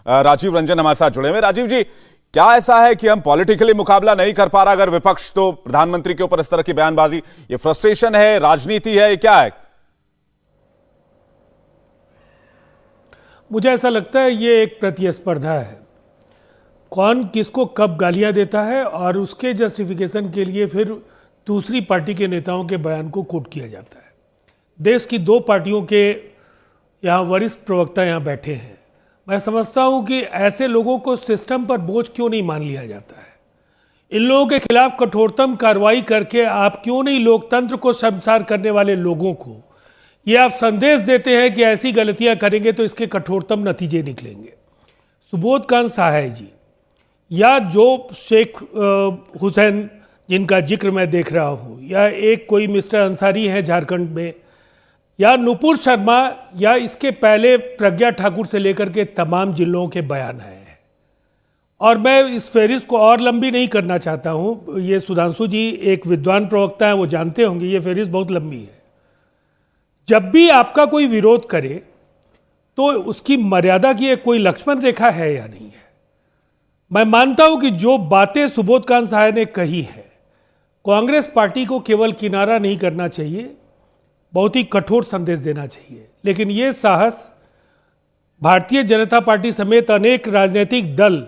राजीव रंजन हमारे साथ जुड़े हुए। राजीव जी, क्या ऐसा है कि हम पॉलिटिकली मुकाबला नहीं कर पा रहा अगर विपक्ष तो प्रधानमंत्री के ऊपर इस तरह की बयानबाजी? ये फ्रस्ट्रेशन है, राजनीति है, ये क्या है? मुझे ऐसा लगता है ये एक प्रतिस्पर्धा है, कौन किसको कब गालियां देता है और उसके जस्टिफिकेशन के लिए फिर दूसरी पार्टी के नेताओं के बयान को कोट किया जाता है। देश की दो पार्टियों के यहाँ वरिष्ठ प्रवक्ता यहाँ बैठे हैं। मैं समझता हूँ कि ऐसे लोगों को सिस्टम पर बोझ क्यों नहीं मान लिया जाता है। इन लोगों के खिलाफ कठोरतम कार्रवाई करके आप क्यों नहीं लोकतंत्र को शर्मसार करने वाले लोगों को ये आप संदेश देते हैं कि ऐसी गलतियां करेंगे तो इसके कठोरतम नतीजे निकलेंगे। सुबोध कांत सहाय जी या जो शेख हुसैन जिनका जिक्र मैं देख रहा हूँ, या एक कोई मिस्टर अंसारी हैं झारखंड में, या नुपुर शर्मा, या इसके पहले प्रज्ञा ठाकुर से लेकर के तमाम जिलों के बयान आए हैं। और मैं इस फहरिस्त को और लंबी नहीं करना चाहता हूँ। ये सुधांशु जी एक विद्वान प्रवक्ता हैं, वो जानते होंगे ये फहरिस्त बहुत लंबी है। जब भी आपका कोई विरोध करे तो उसकी मर्यादा की एक कोई लक्ष्मण रेखा है या नहीं है। मैं मानता हूं कि जो बातें सुबोध कांत सहाय ने कही है, कांग्रेस पार्टी को केवल किनारा नहीं करना चाहिए, बहुत ही कठोर संदेश देना चाहिए। लेकिन ये साहस भारतीय जनता पार्टी समेत अनेक राजनीतिक दल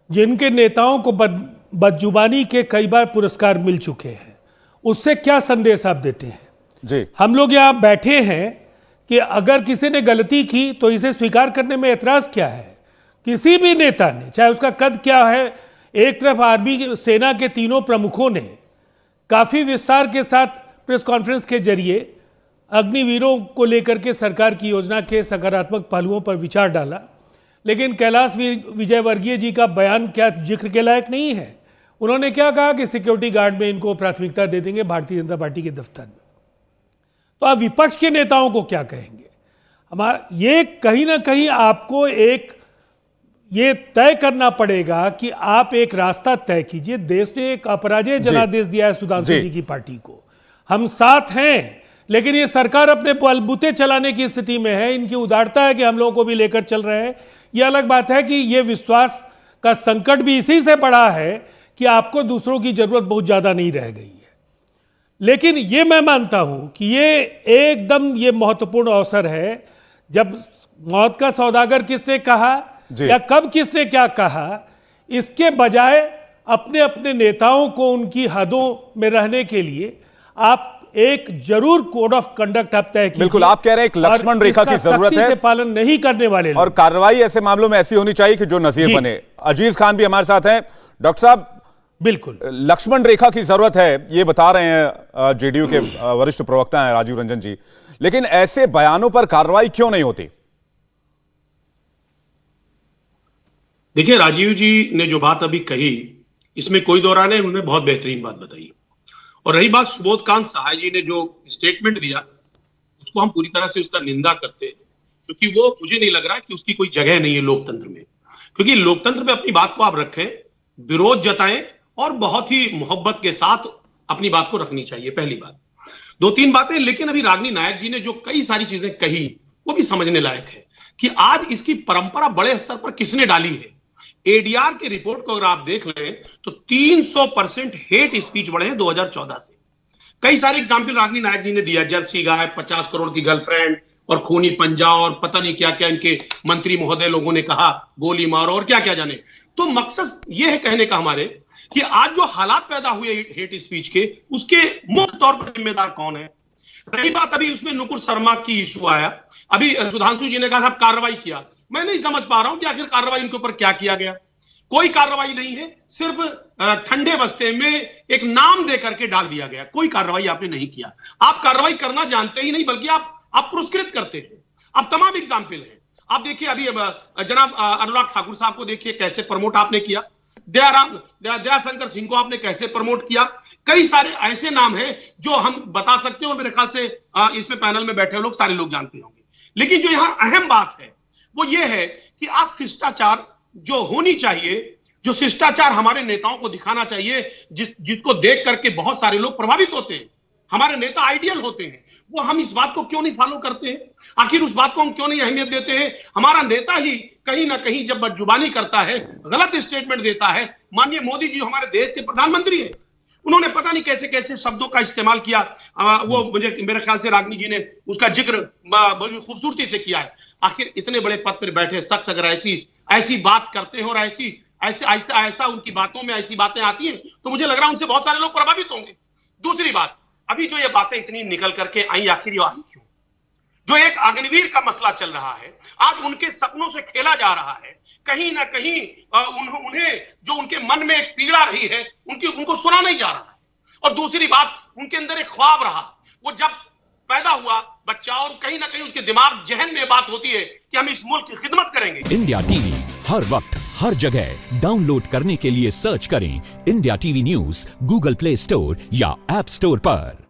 जिनके नेताओं को बदजुबानी के कई बार पुरस्कार मिल चुके हैं, उससे क्या संदेश आप देते हैं? जी, हम लोग यहाँ बैठे हैं कि अगर किसी ने गलती की तो इसे स्वीकार करने में एतराज क्या है? किसी भी नेता ने, चाहे उसका कद क्या है, एक तरफ आर्मी सेना के तीनों प्रमुखों ने काफी विस्तार के साथ प्रेस कॉन्फ्रेंस के जरिए अग्निवीरों को लेकर के सरकार की योजना के सकारात्मक पहलुओं पर विचार डाला, लेकिन कैलाश विजयवर्गीय जी का बयान क्या जिक्र के लायक नहीं है? उन्होंने क्या कहा कि सिक्योरिटी गार्ड में इनको प्राथमिकता दे देंगे भारतीय जनता पार्टी के दफ्तर में। तो आप विपक्ष के नेताओं को क्या कहेंगे? हमारा ये कहीं ना कहीं आपको एक ये तय करना पड़ेगा कि आप एक रास्ता तय कीजिए। देश ने एक अपराजय जनादेश दिया है सुधांशु जी की पार्टी को, हम साथ हैं, लेकिन ये सरकार अपने बलबूते चलाने की स्थिति में है। इनकी उदारता है कि हम लोगों को भी लेकर चल रहे हैं। यह अलग बात है कि ये विश्वास का संकट भी इसी से बढ़ा है कि आपको दूसरों की जरूरत बहुत ज्यादा नहीं रह गई है। लेकिन ये मैं मानता हूं कि ये एकदम ये महत्वपूर्ण अवसर है। जब मौत का सौदागर किसने कहा या कब किसने क्या कहा, इसके बजाय अपने अपने नेताओं को उनकी हदों में रहने के लिए आप एक जरूर कोड ऑफ कंडक्ट आप तय कीजिए। बिल्कुल, आप कह रहे हैं एक लक्ष्मण रेखा की जरूरत है, पालन नहीं करने वाले और कार्रवाई ऐसे मामलों में ऐसी होनी चाहिए कि जो नजीर बने। अजीज खान भी हमारे साथ हैं। डॉक्टर साहब, बिल्कुल लक्ष्मण रेखा की जरूरत है, ये बता रहे हैं जेडीयू के वरिष्ठ प्रवक्ता हैं राजीव रंजन जी, लेकिन ऐसे बयानों पर कार्रवाई क्यों नहीं होती? देखिए, राजीव जी ने जो बात अभी कही इसमें कोई दो राय नहीं, उन्होंने बहुत बेहतरीन बात बताई। और रही बात सुबोध कांत सहाय जी ने जो स्टेटमेंट दिया, उसको हम पूरी तरह से उसका निंदा करते हैं, क्योंकि वो मुझे नहीं लग रहा है कि उसकी कोई जगह नहीं है लोकतंत्र में। क्योंकि लोकतंत्र में अपनी बात को आप रखें, विरोध जताएं और बहुत ही मोहब्बत के साथ अपनी बात को रखनी चाहिए, पहली बात। दो तीन बातें, लेकिन अभी रागिनी नायक जी ने जो कई सारी चीजें कही वो भी समझने लायक है कि आज इसकी परंपरा बड़े स्तर पर किसने डाली है। एडीआर की रिपोर्ट को अगर आप देख लें तो 300% हेट स्पीच बढ़े हैं 2014 से। कई सारे एग्जाम्पल रागिनी नायक जी ने दिया, जर्सी गाय, 50 करोड़ की गर्लफ्रेंड और खूनी पंजा और पता नहीं क्या क्या इनके मंत्री महोदय लोगों ने कहा, गोली मारो और क्या क्या जाने। तो मकसद यह है कहने का हमारे कि आज जो हालात पैदा हुए हेट स्पीच के, उसके मुख्य तौर पर जिम्मेदार कौन है। रही बात अभी उसमें नुपुर शर्मा की इशू आया, अभी सुधांशु जी ने कहा साहब कार्रवाई किया। मैं नहीं समझ पा रहा हूं कि आखिर कार्रवाई इनके ऊपर क्या किया गया। कोई कार्रवाई नहीं है, सिर्फ ठंडे बस्ते में एक नाम देकर के डाल दिया गया। कोई कार्रवाई आपने नहीं किया। आप कार्रवाई करना जानते ही नहीं, बल्कि आप पुरस्कृत करते हैं। अब तमाम एग्जाम्पल हैं। आप देखिए अभी जनाब अनुराग ठाकुर साहब को देखिए कैसे प्रमोट आपने किया, दयाशंकर सिंह को आपने कैसे प्रमोट किया। कई सारे ऐसे नाम हैं जो हम बता सकते हो, मेरे ख्याल से इसमें पैनल में बैठे लोग सारे लोग जानते होंगे। लेकिन जो यहां अहम बात है वो ये है कि आप शिष्टाचार जो होनी चाहिए, जो शिष्टाचार हमारे नेताओं को दिखाना चाहिए, जिसको देख करके बहुत सारे लोग प्रभावित होते हैं, हमारे नेता आइडियल होते हैं, वो हम इस बात को क्यों नहीं फॉलो करते हैं? आखिर उस बात को हम क्यों नहीं अहमियत देते हैं? हमारा नेता ही कहीं ना कहीं जब बदजुबानी करता है, गलत स्टेटमेंट देता है, माननीय मोदी जी हमारे देश के प्रधानमंत्री हैं, उन्होंने पता नहीं कैसे कैसे शब्दों का इस्तेमाल किया। वो मुझे मेरे ख्याल से रागनी जी ने उसका जिक्र बड़ी खूबसूरती से किया है। आखिर इतने बड़े पद पर बैठे शख्स अगर ऐसी बात करते हैं और ऐसा उनकी बातों में ऐसी बातें आती हैं, तो मुझे लग रहा है उनसे बहुत सारे लोग प्रभावित होंगे। दूसरी बात, अभी जो ये बातें इतनी निकल करके आई, आखिर ये आई क्यों? जो एक अग्निवीर का मसला चल रहा है, आज उनके सपनों से खेला जा रहा है। कहीं ना कहीं उन्हें जो उनके मन में एक पीड़ा रही है उनको सुना नहीं जा रहा है। और दूसरी बात, उनके अंदर एक ख्वाब रहा, वो जब पैदा हुआ बच्चा, और कहीं ना कहीं उसके दिमाग जहन में बात होती है कि हम इस मुल्क की खिदमत करेंगे। इंडिया टीवी हर वक्त हर जगह डाउनलोड करने के लिए सर्च करें India TV news Google play store या ऐप स्टोर पर।